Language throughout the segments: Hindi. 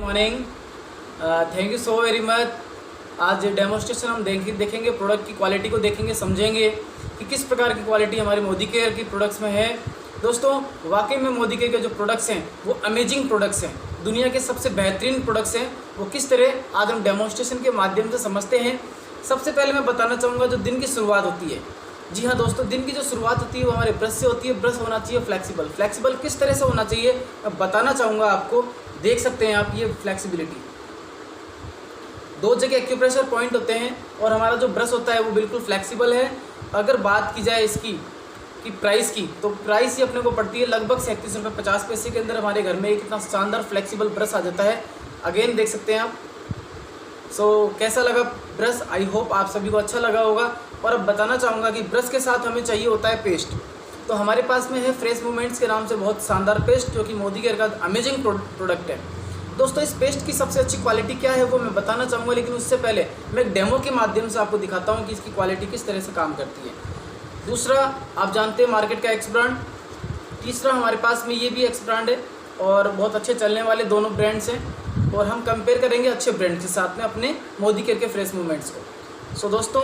Morning. Thank you so very much. आज डेमोस्ट्रेशन हम देखेंगे प्रोडक्ट की क्वालिटी को देखेंगे, समझेंगे कि किस प्रकार की क्वालिटी हमारे मोदी केयर की प्रोडक्ट्स में है। दोस्तों वाकई में मोदी केयर के जो प्रोडक्ट्स हैं वो अमेजिंग प्रोडक्ट्स हैं, दुनिया के सबसे बेहतरीन प्रोडक्ट्स हैं। वो किस तरह आज हम डेमोस्ट्रेशन के माध्यम से समझते हैं। सबसे पहले मैं बताना चाहूँगा जो दिन की शुरुआत होती है। जी हाँ दोस्तों, दिन की जो शुरुआत होती है वो हमारे ब्रश से होती है। ब्रश होना चाहिए फ्लेक्सिबल किस तरह से होना चाहिए मैं बताना चाहूँगा आपको। देख सकते हैं आप ये फ्लेक्सिबिलिटी, दो जगह एक्यूप्रेशर पॉइंट होते हैं और हमारा जो ब्रश होता है वो बिल्कुल फ्लेक्सिबल है। अगर बात की जाए इसकी कि प्राइस की, तो प्राइस ही अपने को पड़ती है लगभग 37 रुपये 50 पैसे के अंदर हमारे घर में एक इतना शानदार फ्लेक्सिबल ब्रश आ जाता है। अगेन देख सकते हैं आप। कैसा लगा ब्रश? आई होप आप सभी को अच्छा लगा होगा। और अब बताना चाहूँगा कि ब्रश के साथ हमें चाहिए होता है पेस्ट। तो हमारे पास में है फ्रेश मूवमेंट्स के नाम से बहुत शानदार पेस्ट, जो कि मोदी केयर का अमेजिंग प्रोडक्ट है। दोस्तों इस पेस्ट की सबसे अच्छी क्वालिटी क्या है वो मैं बताना चाहूँगा, लेकिन उससे पहले मैं एक डेमो के माध्यम से आपको दिखाता हूँ कि इसकी क्वालिटी किस तरह से काम करती है। दूसरा, आप जानते हैं मार्केट का एक्स ब्रांड। तीसरा, हमारे पास में ये भी एक्स ब्रांड है और बहुत अच्छे चलने वाले दोनों ब्रांड्स हैं। और हम कंपेयर करेंगे अच्छे ब्रांड के साथ में अपने मोदी केयर के फ्रेश मूवमेंट्स को। दोस्तों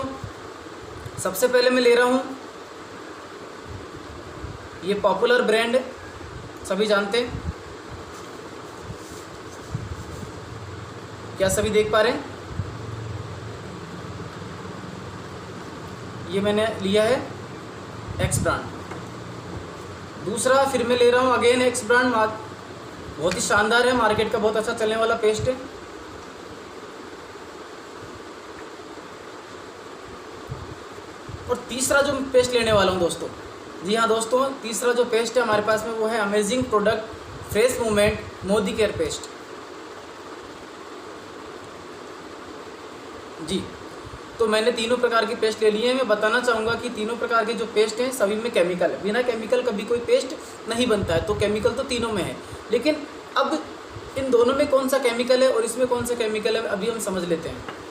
सबसे पहले मैं ले रहा हूँ ये पॉपुलर ब्रांड, सभी जानते हैं। क्या सभी देख पा रहे हैं? ये मैंने लिया है एक्स ब्रांड। दूसरा फिर मैं ले रहा हूँ अगेन एक्स ब्रांड, बहुत ही शानदार है, मार्केट का बहुत अच्छा चलने वाला पेस्ट है। और तीसरा जो पेस्ट लेने वाला हूँ दोस्तों, जी हाँ दोस्तों, तीसरा जो पेस्ट है हमारे पास में वो है amazing product fresh movement Modicare paste. जी, तो मैंने तीनों प्रकार की पेस्ट ले ली है। मैं बताना चाहूँगा कि तीनों प्रकार के जो पेस्ट हैं सभी में केमिकल है। बिना केमिकल कभी कोई पेस्ट नहीं बनता है, तो केमिकल तो तीनों में है। लेकिन अब इन दोनों में कौन सा केमिकल है और इसमें कौन सा केमिकल है अभी हम समझ लेते हैं।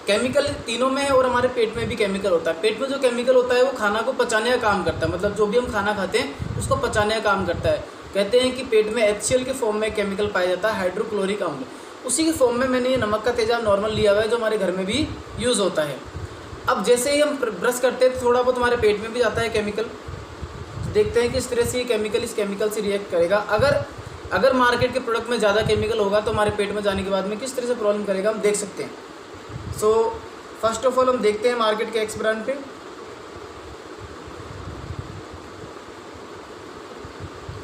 केमिकल तीनों में है और हमारे पेट में भी केमिकल होता है। पेट में जो केमिकल होता है वो खाना को पचाने का काम करता है, मतलब जो भी हम खाना खाते हैं उसको पचाने का काम करता है। कहते हैं कि पेट में HCl के फॉर्म में केमिकल पाया जाता है, हाइड्रोक्लोरिक अम्ल। उसी के फॉर्म में मैंने ये नमक का तेजाब नॉर्मल लिया हुआ है, जो हमारे घर में भी यूज़ होता है। अब जैसे ही हम ब्रश करते हैं तो थोड़ा बहुत हमारे पेट में भी जाता है केमिकल। देखते हैं कि इस तरह से ये केमिकल इस केमिकल से रिएक्ट करेगा। अगर मार्केट के प्रोडक्ट में ज़्यादा केमिकल होगा तो हमारे पेट में जाने के बाद में किस तरह से प्रॉब्लम करेगा हम देख सकते हैं। फर्स्ट ऑफ ऑल हम देखते हैं मार्केट के एक्स ब्रांड पे।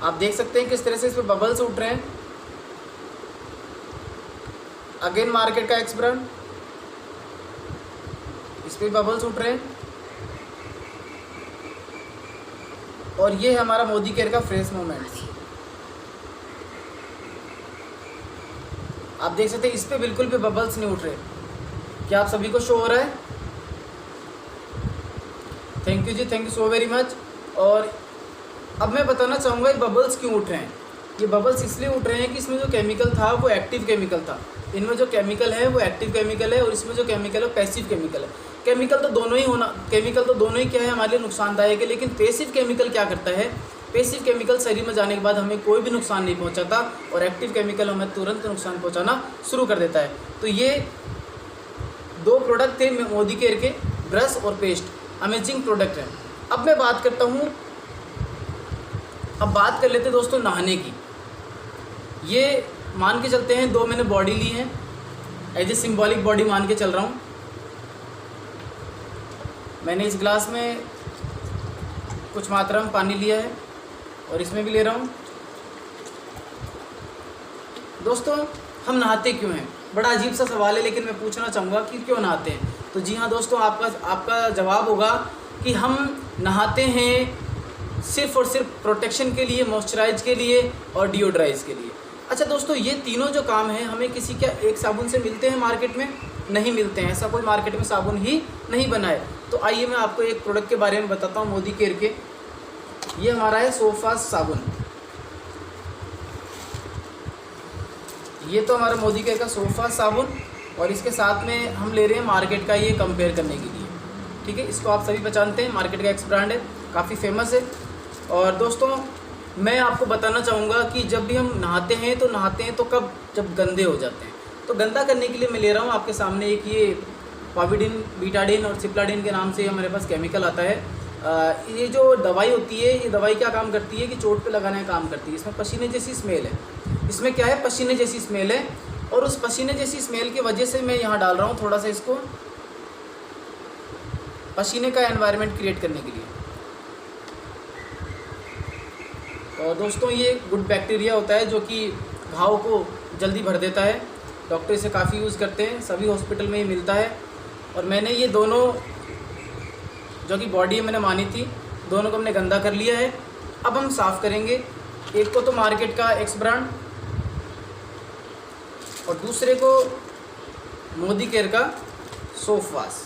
आप देख सकते हैं किस तरह से इस पर बबल्स उठ रहे हैं। अगेन मार्केट का एक्स ब्रांड, इस पर बबल्स उठ रहे हैं। और ये है हमारा मोदी केयर का फ्रेश मूवमेंट्स। आप देख सकते हैं इस पर बिल्कुल भी बबल्स नहीं उठ रहे। क्या आप सभी को शो हो रहा है? Thank you ji, thank you so very much. और अब मैं बताना चाहूँगा ये बबल्स क्यों उठ रहे हैं। ये बबल्स इसलिए उठ रहे हैं कि इसमें जो केमिकल था वो एक्टिव केमिकल था। इनमें जो केमिकल है वो एक्टिव केमिकल है और इसमें जो केमिकल है पैसिव केमिकल है। केमिकल तो दोनों ही क्या है हमारे लिए नुकसानदायक है, लेकिन पैसिव केमिकल क्या करता है? पैसिव केमिकल शरीर में जाने के बाद हमें कोई भी नुकसान नहीं पहुँचाता और एक्टिव केमिकल हमें तुरंत नुकसान पहुँचाना शुरू कर देता है। तो ये दो प्रोडक्ट थे मोदी केयर के, ब्रश और पेस्ट, अमेजिंग प्रोडक्ट है। अब मैं बात करता हूँ, अब बात कर लेते हैं दोस्तों नहाने की। ये मान के चलते हैं दो मैंने बॉडी ली है, एज ए सिंबॉलिक बॉडी मान के चल रहा हूँ। मैंने इस ग्लास में कुछ मात्रा में पानी लिया है और इसमें भी ले रहा हूँ। दोस्तों हम नहाते क्यों हैं? बड़ा अजीब सा सवाल है, लेकिन मैं पूछना चाहूँगा कि क्यों नहाते हैं। तो जी हाँ दोस्तों, आपका जवाब होगा कि हम नहाते हैं सिर्फ और सिर्फ प्रोटेक्शन के लिए, मॉइस्चराइज के लिए और डिओड्राइज के लिए। अच्छा दोस्तों, ये तीनों जो काम हैं हमें किसी क्या एक साबुन से मिलते हैं? मार्केट में नहीं मिलते हैं। ऐसा कोई मार्केट में साबुन ही नहीं बना है। तो आइए मैं आपको एक प्रोडक्ट के बारे में बताता हूँ मोदी केयर के। ये हमारा है सोफास साबुन। ये तो हमारा मोदी केयर का सोफास साबुन और इसके साथ में हम ले रहे हैं मार्केट का ये कंपेयर करने के लिए। ठीक है, इसको आप सभी पहचानते हैं, मार्केट का एक्स ब्रांड है, काफ़ी फेमस है। और दोस्तों मैं आपको बताना चाहूँगा कि जब भी हम नहाते हैं तो कब, जब गंदे हो जाते हैं। तो गंदा करने के लिए मैं ले रहा हूँ आपके सामने एक ये पाविडिन, बीटाडिन और सिप्लाडिन के नाम से हमारे पास केमिकल आता है। ये जो दवाई होती है, ये दवाई क्या काम करती है कि चोट पे लगाने का काम करती है। इसमें पसीने जैसी स्मेल है, इसमें क्या है, पसीने जैसी स्मेल है। और उस पसीने जैसी स्मेल की वजह से मैं यहाँ डाल रहा हूँ थोड़ा सा इसको, पसीने का एनवायरनमेंट क्रिएट करने के लिए। और दोस्तों ये गुड बैक्टीरिया होता है जो कि घाव को जल्दी भर देता है। डॉक्टर इसे काफ़ी यूज़ करते हैं, सभी हॉस्पिटल में ही मिलता है। और मैंने ये दोनों जो कि बॉडी मैंने मानी थी, दोनों को हमने गंदा कर लिया है। अब हम साफ़ करेंगे। एक को तो मार्केट का एक्स ब्रांड और दूसरे को मोदी केयर का सोप वाश।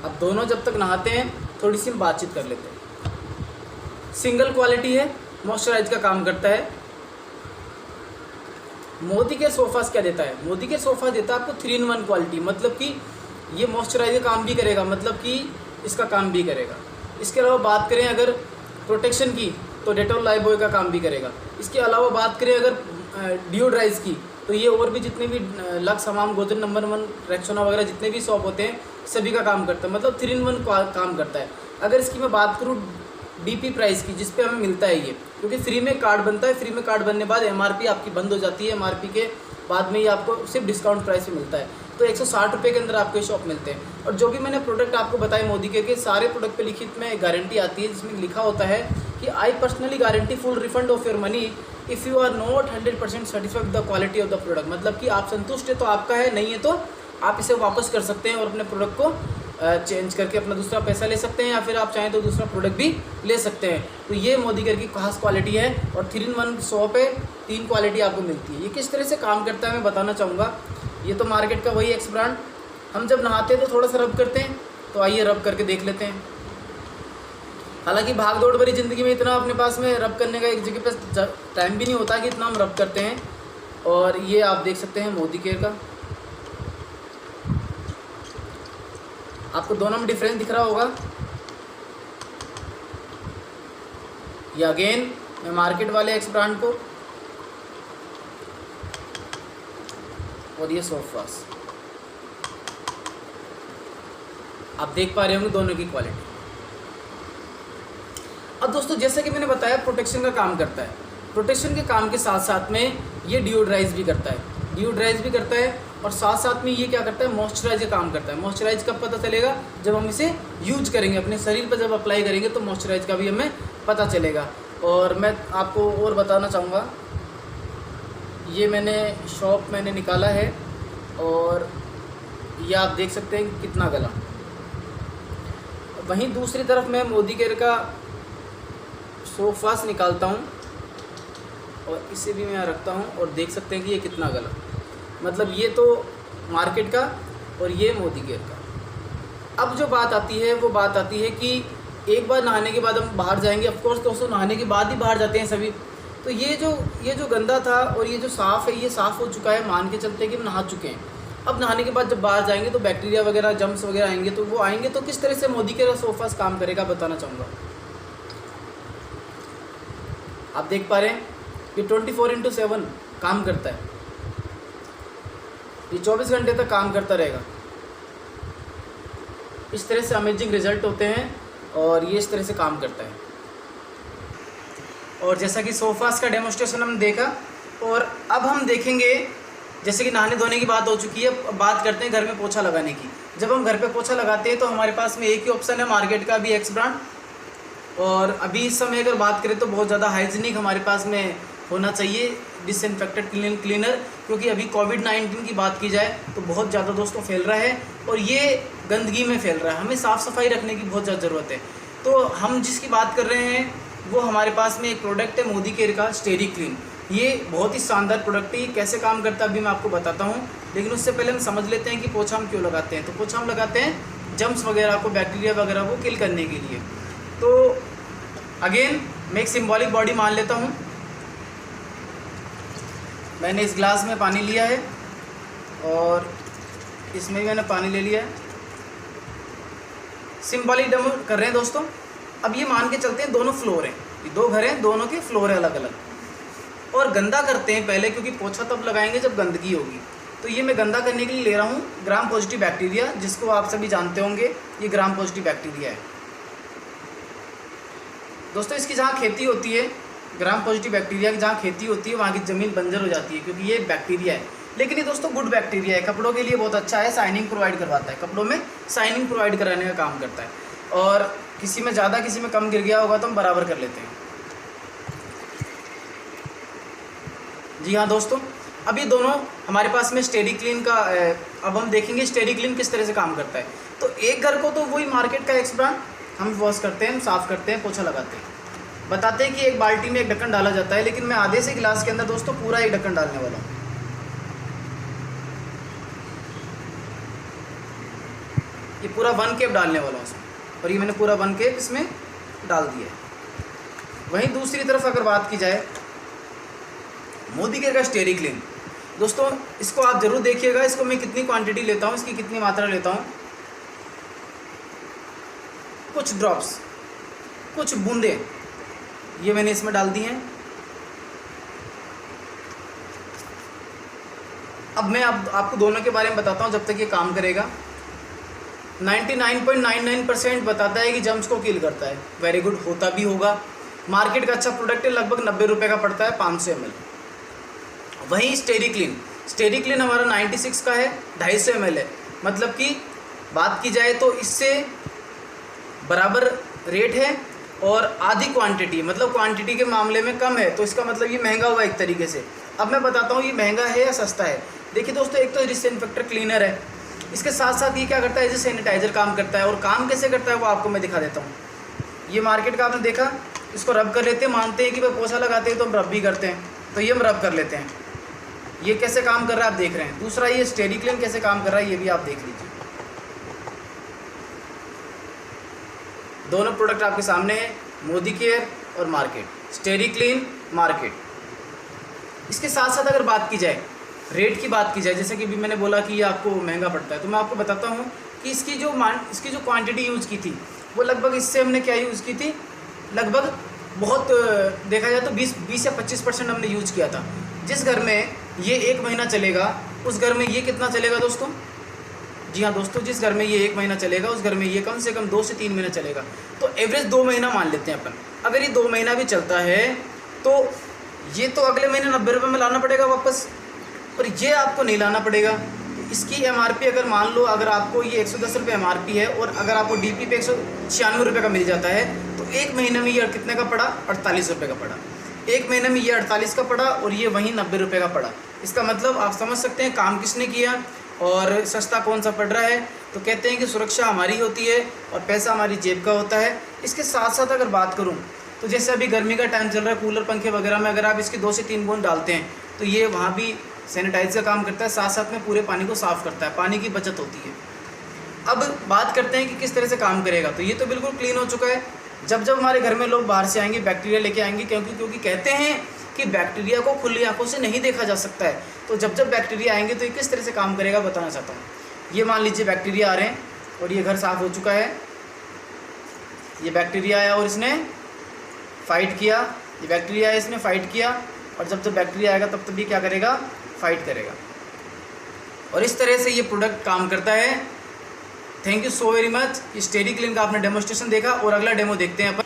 अब दोनों जब तक नहाते हैं थोड़ी सी बातचीत कर लेते हैं। सिंगल क्वालिटी है, मॉइस्चराइज का काम करता है। मोदी के सोफास क्या देता है, मोदी के सोफा देता है आपको 3-in-1 क्वालिटी, मतलब कि ये मॉइस्चराइज का काम भी करेगा, मतलब कि इसका काम भी करेगा। इसके अलावा बात करें अगर प्रोटेक्शन की तो डेटॉल लाइफबॉय का काम भी करेगा। इसके अलावा बात करें अगर डिओड्राइज की तो ये और भी जितने भी लक्स, हमाम, गोदरेज नंबर 1, रेक्सोना वगैरह जितने भी शॉप होते हैं सभी का काम करता है, मतलब 3-in-1 काम करता है। अगर इसकी मैं बात करूँ डीपी प्राइस की, जिस पे हमें मिलता है ये, क्योंकि फ्री में कार्ड बनता है, फ्री में कार्ड बनने के बाद एमआरपी आपकी बंद हो जाती है, एमआरपी के बाद में ये आपको सिर्फ डिस्काउंट प्राइस पे मिलता है। तो 160 रुपये के अंदर आपको ये शॉप मिलते हैं। और जो भी मैंने प्रोडक्ट आपको बताए मोदी के सारे प्रोडक्ट पे लिखित में गारंटी आती है, जिसमें लिखा होता है कि I personally guarantee full refund of your money if you are not 100% satisfied with the quality of the product. मतलब कि आप संतुष्ट है तो आपका है, नहीं है तो आप इसे वापस कर सकते हैं और अपने प्रोडक्ट को चेंज करके अपना दूसरा पैसा ले सकते हैं, या फिर आप चाहें तो दूसरा प्रोडक्ट भी ले सकते हैं। तो ये मोदी केयर की खास क्वालिटी है और 3-in-1 शॉप है, 3 क्वालिटी आपको मिलती है। ये किस तरह से काम करता है मैं बताना चाहूँगा। ये तो मार्केट का वही एक्स ब्रांड। हम जब नहाते हैं तो थोड़ा सा रब करते हैं, तो आइए रब करके देख लेते हैं। हालांकि भाग दौड़ भरी ज़िंदगी में इतना अपने पास में रब करने का एक जगह पर टाइम भी नहीं होता कि इतना हम रब करते हैं। और ये आप देख सकते हैं मोदी केयर का, आपको दोनों में डिफरेंस दिख रहा होगा। ये अगेन मैं मार्केट वाले एक्स ब्रांड को, और ये सोप वाश। आप देख पा रहे होंगे दोनों की क्वालिटी। अब दोस्तों जैसे कि मैंने बताया प्रोटेक्शन का काम करता है, प्रोटेक्शन के काम के साथ साथ में ये डिओड्राइज भी करता है, डिओड्राइज भी करता है और साथ साथ में ये क्या करता है, मॉइस्चराइज का काम करता है। मॉइस्चराइज कब पता चलेगा, जब हम इसे यूज करेंगे, अपने शरीर पर जब अप्लाई करेंगे तो मॉइस्चराइज का भी हमें पता चलेगा। और मैं आपको और बताना चाहूँगा, ये मैंने शॉप मैंने निकाला है और ये आप देख सकते हैं कितना गला। वहीं दूसरी तरफ मैं मोदी केयर का सोप वाश निकालता हूँ और इसे भी मैं यहाँ रखता हूँ और देख सकते हैं कि ये कितना गला। मतलब ये तो मार्केट का और ये मोदी केयर का। अब जो बात आती है वो बात आती है कि एक बार नहाने के बाद हम बाहर जाएंगे, ऑफकोर्स दोस्तों नहाने के बाद ही बाहर जाते हैं सभी। तो ये जो गंदा था और ये जो साफ़ है, ये साफ़ हो चुका है, मान के चलते हैं कि हम नहा चुके हैं। अब नहाने के बाद जब बाहर जाएंगे तो बैक्टीरिया वगैरह, जम्स वगैरह आएंगे, तो वो आएंगे तो किस तरह से मोदी केयर सोप वाश काम करेगा बताना चाहूँगा। आप देख पा रहे हैं ये 24/7 काम करता है, ये 24 घंटे तक काम करता रहेगा। इस तरह से अमेजिंग रिजल्ट होते हैं और ये इस तरह से काम करता है। और जैसा कि सोप वाश का डेमोस्ट्रेशन हमने देखा, और अब हम देखेंगे, जैसे कि नहाने धोने की बात हो चुकी है, अब बात करते हैं घर में पोछा लगाने की। जब हम घर पे पोछा लगाते हैं तो हमारे पास में एक ही ऑप्शन है, मार्केट का भी एक्स ब्रांड। और अभी इस समय अगर बात करें तो बहुत ज़्यादा हाइजीनिक हमारे पास में होना चाहिए, डिसइंफेक्टेड क्लीनर, क्योंकि अभी कोविड-19 की बात की जाए तो बहुत ज़्यादा दोस्तों फैल रहा है और ये गंदगी में फैल रहा है। हमें साफ़ सफाई रखने की बहुत ज़्यादा ज़रूरत है। तो हम जिसकी बात कर रहे हैं वो हमारे पास में एक प्रोडक्ट है मोदी केयर का स्टेरी क्लीन। ये बहुत ही शानदार प्रोडक्ट है। ये कैसे काम करता है अभी मैं आपको बताता हूँ, लेकिन उससे पहले हम समझ लेते हैं कि पोछा हम क्यों लगाते हैं। तो पोछा हम लगाते हैं जम्स वगैरह को, बैक्टीरिया वगैरह को किल करने के लिए। तो अगेन मैं एक सिंबॉलिक बॉडी मान लेता हूँ। मैंने इस ग्लास में पानी लिया है और इसमें भी मैंने पानी ले लिया है। सिंबॉलिक डेमो कर रहे हैं दोस्तों। अब ये मान के चलते हैं दोनों फ्लोर हैं, ये 2 घर हैं, दोनों के फ्लोर है अलग अलग, और गंदा करते हैं पहले, क्योंकि पोछा तब लगाएंगे जब गंदगी होगी। तो ये मैं गंदा करने के लिए ले रहा हूँ ग्राम पॉजिटिव बैक्टीरिया, जिसको आप सभी जानते होंगे, ये ग्राम पॉजिटिव बैक्टीरिया है दोस्तों। इसकी जहाँ खेती होती है, ग्राम पॉजिटिव बैक्टीरिया की जहाँ खेती होती है, वहाँ की ज़मीन बंजर हो जाती है, क्योंकि ये बैक्टीरिया है। लेकिन ये दोस्तों गुड बैक्टीरिया है, कपड़ों के लिए बहुत अच्छा है, शाइनिंग प्रोवाइड करवाता है, कपड़ों में शाइनिंग प्रोवाइड कराने का काम करता है। और किसी में ज़्यादा किसी में कम गिर गया होगा तो हम बराबर कर लेते हैं। जी हाँ दोस्तों, अब ये दोनों हमारे पास में स्टेडी क्लीन का अब हम देखेंगे स्टेडी क्लीन किस तरह से काम करता है। तो एक घर को तो वही मार्केट का एक्स ब्रांड हम वॉश करते हैं, हम साफ़ करते हैं, पोछा लगाते हैं, बताते हैं कि एक बाल्टी में एक ढक्कन डाला जाता है, लेकिन मैं आधे से गिलास के अंदर दोस्तों पूरा एक ढक्कन डालने वाला हूँ। ये पूरा 1 केप डालने वाला हूँ इसमें, और ये मैंने पूरा 1 केप इसमें डाल दिया है। वहीं दूसरी तरफ अगर बात की जाए मोदी केयर का स्टेरी क्लीन, दोस्तों इसको आप ज़रूर देखिएगा, इसको मैं कितनी क्वांटिटी लेता हूँ, इसकी कितनी मात्रा लेता हूँ। कुछ ड्रॉप्स, कुछ बूंदे ये मैंने इसमें डाल दी हैं। अब मैं आपको दोनों के बारे में बताता हूँ जब तक ये काम करेगा। 99.99% बताता है कि जर्म्स को किल करता है, वेरी गुड, होता भी होगा। मार्केट का अच्छा प्रोडक्ट है, लगभग 90 रुपये का पड़ता है 500 ml। वहीं स्टेरी क्लीन हमारा 96 का है, 250 ml है, मतलब कि बात की जाए तो इससे बराबर रेट है और आधी क्वांटिटी, मतलब क्वांटिटी के मामले में कम है, तो इसका मतलब ये महंगा हुआ एक तरीके से। अब मैं बताता हूँ ये महंगा है या सस्ता है। देखिए दोस्तों, एक तो डिसइंफेक्टर क्लीनर है, इसके साथ साथ ये क्या करता है, एज ए सैनिटाइजर काम करता है। और काम कैसे करता है वो आपको मैं दिखा देता हूँ। ये मार्केट का आपने देखा, इसको रब कर लेते हैं, मानते हैं कि भाई पोछा लगाते हैं तो हम रब भी करते हैं, तो ये हम रब कर लेते हैं। ये कैसे काम कर रहा है आप देख रहे हैं। दूसरा ये स्टेडी क्लीन कैसे काम कर रहा है ये भी आप देख लीजिए। दोनों प्रोडक्ट आपके सामने है, मोदी केयर और मार्केट, स्टेडी क्लीन मार्केट। इसके साथ साथ अगर बात की जाए, रेट की बात की जाए, जैसे कि भी मैंने बोला कि ये आपको महंगा पड़ता है, तो मैं आपको बताता हूँ कि इसकी जो क्वांटिटी यूज़ की थी वो लगभग, इससे हमने क्या यूज़ की थी, लगभग बहुत देखा जाए तो 20 या 25% हमने यूज़ किया था। जिस घर में ये 1 महीना चलेगा उस घर में ये कितना चलेगा दोस्तों? जी हाँ दोस्तों, जिस घर में ये 1 महीना चलेगा उस घर में ये कम से कम 2 से 3 महीने चलेगा। तो एवरेज 2 महीना मान लेते हैं अपन। अगर ये 2 महीना भी चलता है तो ये तो अगले महीने 90 रुपये में लाना पड़ेगा वापस, और ये आपको नहीं लाना पड़ेगा। इसकी MRP अगर मान लो, अगर आपको ये 110 रुपये MRP है और अगर आपको DP पे 196 रुपये का मिल जाता है, तो 1 महीने में ये कितने का पड़ा? 48 रुपये का पड़ा। 1 महीने में ये 48 का पड़ा और ये वहीं 90 रुपये का पड़ा। इसका मतलब आप समझ सकते हैं काम किसने किया और सस्ता कौन सा पड़ रहा है। तो कहते हैं कि सुरक्षा हमारी होती है और पैसा हमारी जेब का होता है। इसके साथ साथ अगर बात करूं तो जैसे अभी गर्मी का टाइम चल रहा है, कूलर पंखे वगैरह में अगर आप इसके 2 से 3 बूंद डालते हैं तो ये वहाँ भी सैनिटाइज का काम करता है, साथ साथ में पूरे पानी को साफ़ करता है, पानी की बचत होती है। अब बात करते हैं कि किस तरह से काम करेगा। तो ये तो बिल्कुल क्लीन हो चुका है। जब जब हमारे घर में लोग बाहर से आएंगे बैक्टीरिया लेके आएंगे, क्योंकि कहते हैं कि बैक्टीरिया को खुली आंखों से नहीं देखा जा सकता है। तो जब जब बैक्टीरिया आएंगे तो ये किस तरह से काम करेगा बताना चाहता हूँ। ये मान लीजिए बैक्टीरिया आ रहे हैं और ये घर साफ़ हो चुका है। ये बैक्टीरिया आया और इसने फाइट किया, ये बैक्टीरिया आया, इसने फाइट किया, और जब जब बैक्टीरिया आएगा तब ये क्या करेगा? फाइट करेगा। और इस तरह से ये प्रोडक्ट काम करता है। Thank you so very much. Steady clean का आपने डेमोस्ट्रेशन देखा और अगला डेमो देखते हैं अपन।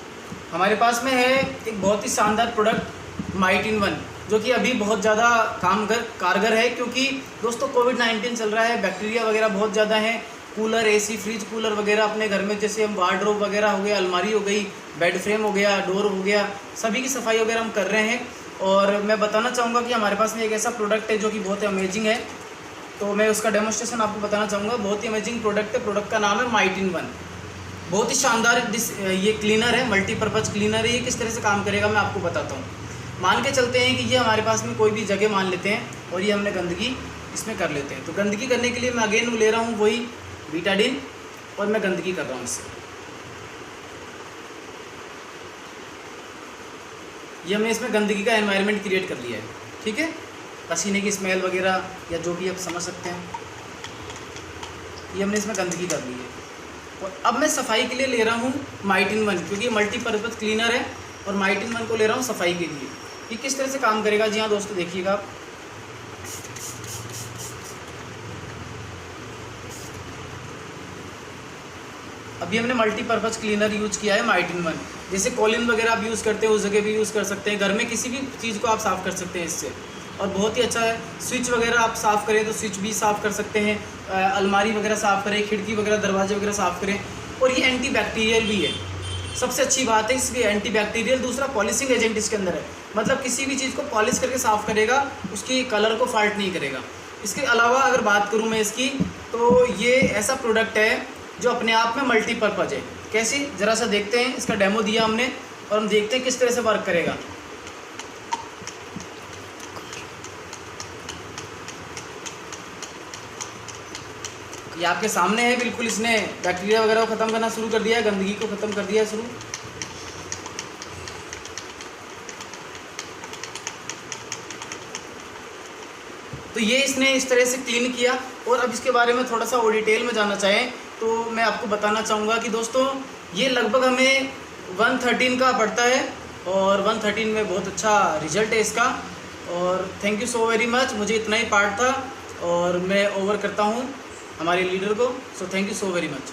हमारे पास में है एक बहुत ही शानदार प्रोडक्ट माइट इन वन, जो कि अभी बहुत ज़्यादा कारगर है, क्योंकि दोस्तों कोविड-19 चल रहा है, बैक्टीरिया वगैरह बहुत ज़्यादा हैं। कूलर, AC, फ्रिज, कूलर वगैरह अपने घर में, जैसे हम वार्डरोब वगैरह हो गया, अलमारी हो गई, बेड फ्रेम हो गया, डोर हो गया, सभी की सफाई वगैरह हम कर रहे हैं। और मैं बताना चाहूँगा कि हमारे पास में एक ऐसा प्रोडक्ट है जो कि बहुत ही अमेजिंग है, तो मैं उसका डेमोस्ट्रेशन आपको बताना चाहूँगा। बहुत ही अमेजिंग प्रोडक्ट है, प्रोडक्ट का नाम है माइट इन वन। बहुत ही शानदार ये क्लीनर है, मल्टीपर्पज़ क्लीनर है। ये किस तरह से काम करेगा मैं आपको बताता हूँ। मान के चलते हैं कि ये हमारे पास में कोई भी जगह मान लेते हैं और ये हमने गंदगी इसमें कर लेते हैं। तो गंदगी करने के लिए मैं अगेन ले रहा हूँ वही बीटाडिन और मैं गंदगी कर रहा हूँ इससे। ये हमने इसमें गंदगी का एनवायरनमेंट क्रिएट कर लिया है, ठीक है। पसीने की स्मेल वगैरह या जो भी आप समझ सकते हैं, ये हमने इसमें गंदगी कर ली है। और अब मैं सफाई के लिए ले रहा हूँ माइटिन 1, क्योंकि मल्टीपर्पज़ क्लीनर है और माइटिन 1 को ले रहा हूँ सफाई के लिए। ये किस तरह से काम करेगा जी हाँ दोस्तों, देखिएगा आप। अभी हमने मल्टीपर्पज़ क्लीनर यूज़ किया है माइटिन 1। जैसे कॉलिन वगैरह आप यूज़ करते हैं उस जगह भी यूज़ कर सकते हैं, घर में किसी भी चीज़ को आप साफ़ कर सकते हैं इससे, और बहुत ही अच्छा है। स्विच वगैरह आप साफ़ करें तो स्विच भी साफ़ कर सकते हैं, अलमारी वगैरह साफ़ करें, खिड़की वगैरह दरवाजे वगैरह साफ़ करें। और ये एंटी बैक्टीरियल भी है, सबसे अच्छी बात है इसकी एंटी बैक्टीरियल। दूसरा पॉलिशिंग एजेंट इसके अंदर है, मतलब किसी भी चीज़ को पॉलिश करके साफ़ करेगा, उसकी कलर को फाल्ट नहीं करेगा। इसके अलावा अगर बात करूँ मैं इसकी, तो ये ऐसा प्रोडक्ट है जो अपने आप में मल्टीपर्पज़ है। कैसी, ज़रा सा देखते हैं। इसका डेमो दिया हमने और हम देखते हैं किस तरह से वर्क करेगा। ये आपके सामने है बिल्कुल। इसने बैक्टीरिया वगैरह को ख़त्म करना शुरू कर दिया है, गंदगी को ख़त्म कर दिया है शुरू। तो ये इसने इस तरह से क्लीन किया। और अब इसके बारे में थोड़ा सा और डिटेल में जानना चाहें तो मैं आपको बताना चाहूँगा कि दोस्तों ये लगभग हमें 113 का पड़ता है, और 113 में बहुत अच्छा रिजल्ट है इसका। और thank you so very much. मुझे इतना ही पार्ट था और मैं ओवर करता हूँ हमारे लीडर को। So thank you so very much.